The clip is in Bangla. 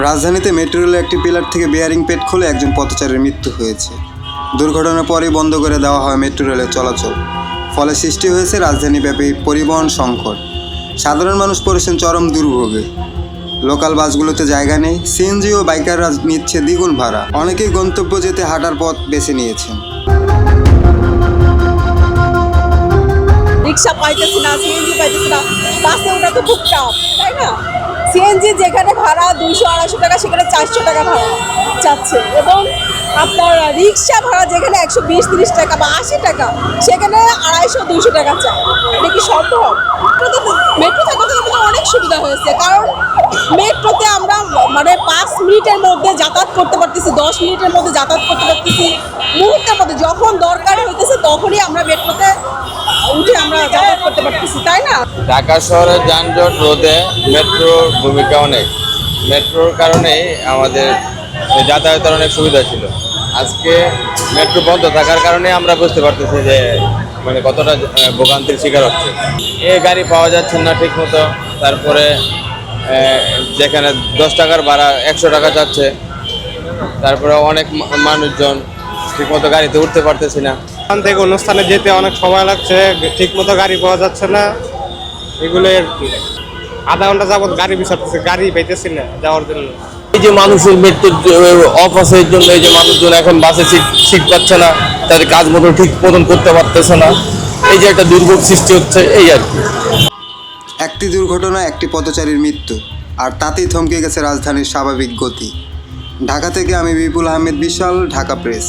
রাজধানীতে মেট্রো রেলের একটি পিলার থেকে বেয়ারিং পেট খুলে একজন পথচারীর মৃত্যু হয়েছে। দুর্ঘটনার পরেই বন্ধ করে দেওয়া হয় মেট্রো রেলের চলাচল। ফলে সৃষ্টি হয়েছে রাজধানীব্যাপী পরিবহন সংকট। সাধারণ মানুষ পড়েছেন চরম দুর্ভোগে। লোকাল বাসগুলোতে জায়গা নেই, সিএনজি ও বাইকাররা নিচ্ছে দ্বিগুণ ভাড়া। অনেকেই গন্তব্য যেতে হাঁটার পথ বেছে নিয়েছেন। রিক্সা পাইতেছি না, সিএনজি পাইতেছি না, বাসে ওটা তো খুব টাফ, তাই না? সিএনজি যেখানে ভাড়া 200-250 টাকা, সেখানে 400 টাকা ভাড়া চাচ্ছে, এবং আপনার রিক্সা ভাড়া যেখানে 120-30 টাকা বা 80 টাকা, সেখানে 250-200 টাকা চায়। এটা কি সম্ভব? মেট্রো থাকাতে আমাদের অনেক সুবিধা হয়েছে, কারণ মেট্রোতে আমরা 5 মিনিটের মধ্যে যাতায়াত করতে পারতেছি, 10 মিনিটের মধ্যে যাতায়াত করতে পারতেছি। মুহূর্তের মধ্যে যখন দরকার হইতেছে তখনই আমরা মেট্রোতে উঠে আমরা যাতায়াত করতে পারতেছি, তাই না? ঢাকা শহরের যানজট রোধে মেট্রোর ভূমিকা অনেক। মেট্রোর কারণেই আমাদের যাতায়াতের অনেক সুবিধা ছিল। আজকে মেট্রো বন্ধ থাকার কারণে আমরা বুঝতে পারতেছি যে কতটা ভোগান্তির শিকার হচ্ছে। গাড়ি পাওয়া যাচ্ছে না ঠিক মতো, তারপরে যেখানে 10 টাকার ভাড়া 100 টাকা যাচ্ছে, তারপরে অনেক মানুষজন ঠিকমতো গাড়িতে উঠতে পারতেছি না। এখান থেকে অনুষ্ঠানে যেতে অনেক সময় লাগছে, ঠিকমতো গাড়ি পাওয়া যাচ্ছে না। এগুলো আধা ঘন্টা যাবত গাড়ি বিচারতেছে, গাড়ি পাইতেছি না যাওয়ার জন্য। এই যে মানুষের মেট্রোর অফ আছে, এই জন্য এই যে মানুষজন এখন বাসে সিট পাচ্ছে না, তাদের কাজ মতো ঠিক মতন করতে পারতেছে না, এই যে একটা দুর্ভোগ সৃষ্টি হচ্ছে, এই আর কি। একটি দুর্ঘটনা, একটি পথচারীর মৃত্যু, আর তাতেই থমকে গেছে রাজধানীর স্বাভাবিক গতি। ঢাকা থেকে আমি বিপুল আহমেদ বিশাল, ঢাকা প্রেস।